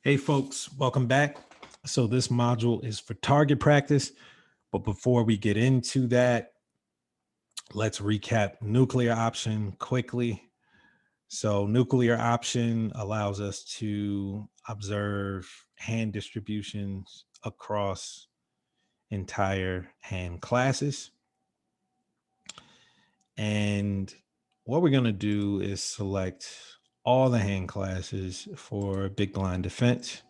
Hey folks, welcome back. So this module is for target practice, but before we get into that, let's recap nuclear option quickly. So nuclear option allows us to observe hand distributions across entire hand classes. And what we're going to do is select all the hand classes for big blind defense.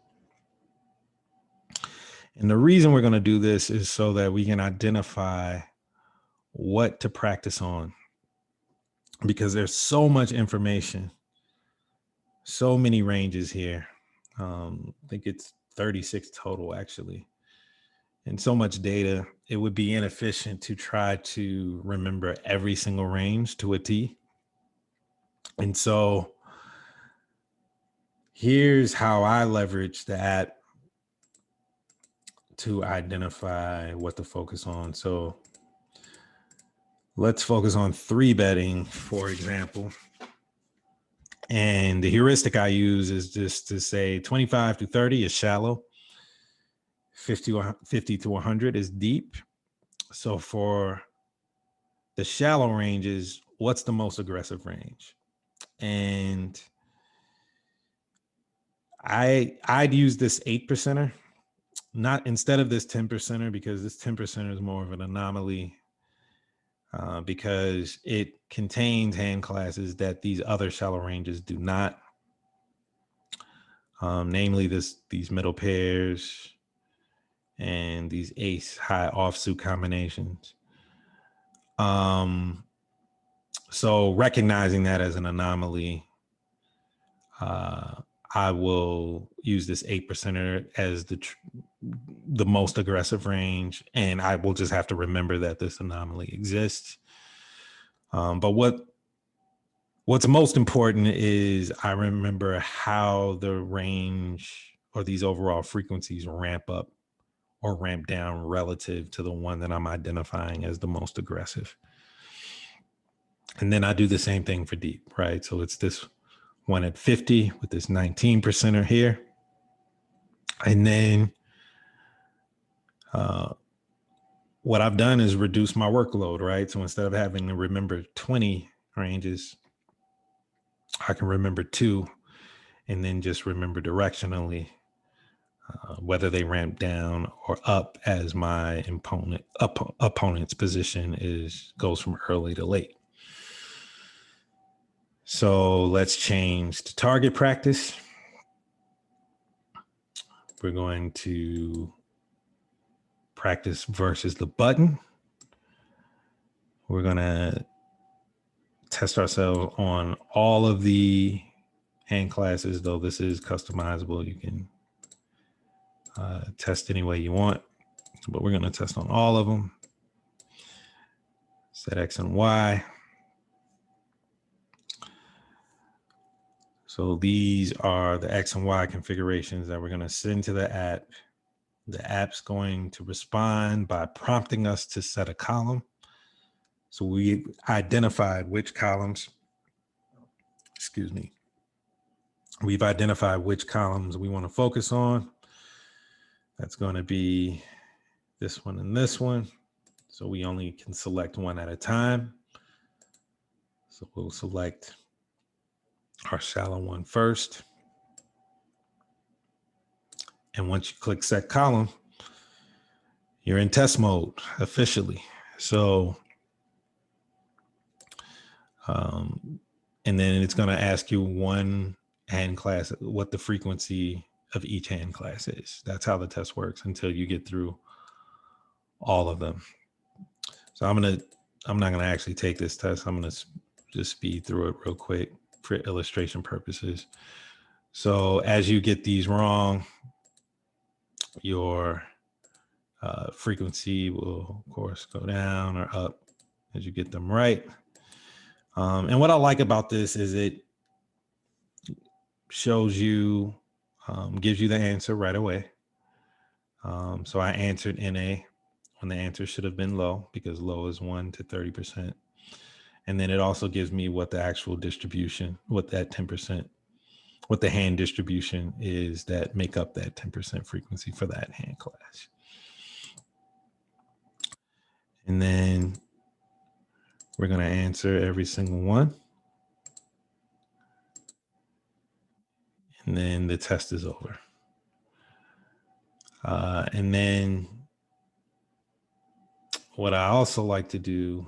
And the reason we're going to do this is so that we can identify what to practice on, because there's so much information, so many ranges here. I think it's 36 total actually, and so much data. It would be inefficient to try to remember every single range to a T. And so here's how I leverage the app to identify what to focus on. So let's focus on 3-betting, for example. And the heuristic I use is just to say 25 to 30 is shallow, 50 to 100 is deep. So for the shallow ranges, what's the most aggressive range? And I'd use this 8%er, not instead of this 10%er, because this 10%er is more of an anomaly because it contains hand classes that these other shallow ranges do not. Namely these middle pairs and these ace high offsuit combinations. So recognizing that as an anomaly, I will use this 8%er as the most aggressive range, and I will just have to remember that this anomaly exists. But what's most important is I remember how the range or these overall frequencies ramp up or ramp down relative to the one that I'm identifying as the most aggressive. And then I do the same thing for deep, right? So it's this one at 50 with this 19%er here. And then what I've done is reduce my workload, right? So instead of having to remember 20 ranges, I can remember 2 and then just remember directionally whether they ramp down or up as my opponent's position goes from early to late. So let's change to target practice. We're going to practice versus the button. We're going to test ourselves on all of the hand classes, though this is customizable. You can test any way you want, but we're going to test on all of them. Set X and Y. So these are the X and Y configurations that we're going to send to the app. The app's going to respond by prompting us to set a column. So we identified which columns, we've identified which columns we want to focus on. That's going to be this one and this one. So we only can select one at a time. So we'll select our shallow one first. And once you click set column, you're in test mode officially. So, and then it's going to ask you one hand class, what the frequency of each hand class is. That's how the test works until you get through all of them. So I'm not going to actually take this test. I'm going to just speed through it real quick for illustration purposes. So as you get these wrong, your frequency will, of course, go down or up as you get them right. And what I like about this is it shows you, gives you the answer right away. So I answered NA when the answer should have been low, because low is 1 to 30%. And then it also gives me what the actual distribution, what that 10%, what the hand distribution is that make up that 10% frequency for that hand class. And then we're going to answer every single one. And then the test is over. And then what I also like to do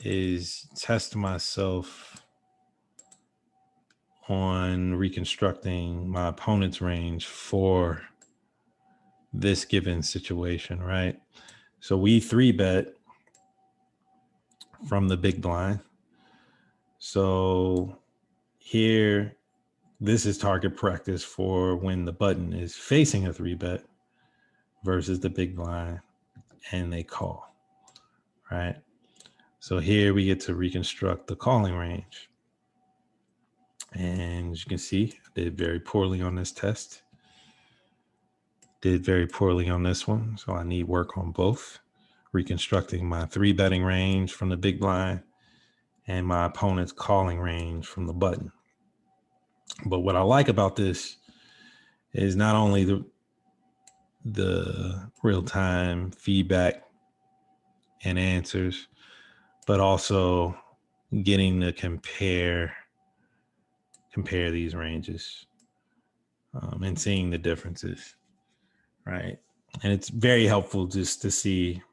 is test myself on reconstructing my opponent's range for this given situation, right? So we 3-bet from the big blind. So here, this is target practice for when the button is facing a 3-bet versus the big blind and they call, right? So here we get to reconstruct the calling range. And as you can see, I did very poorly on this test. Did very poorly on this one. So I need work on both. Reconstructing my 3-betting range from the big blind and my opponent's calling range from the button. But what I like about this is not only the real-time feedback and answers, but also getting to compare these ranges and seeing the differences, right? And it's very helpful just to see,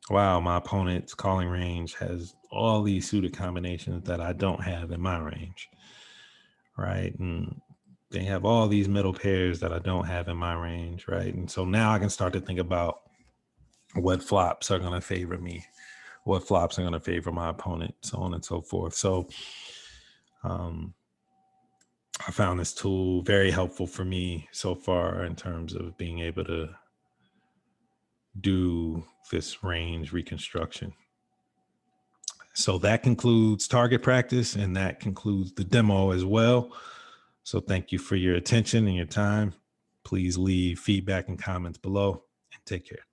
wow, my opponent's calling range has all these suited combinations that I don't have in my range, right? And they have all these middle pairs that I don't have in my range, right? And so now I can start to think about what flops are going to favor me, what flops are going to favor my opponent, so on and so forth. So I found this tool very helpful for me so far in terms of being able to do this range reconstruction. So that concludes target practice, and that concludes the demo as well. So thank you for your attention and your time. Please leave feedback and comments below, and take care.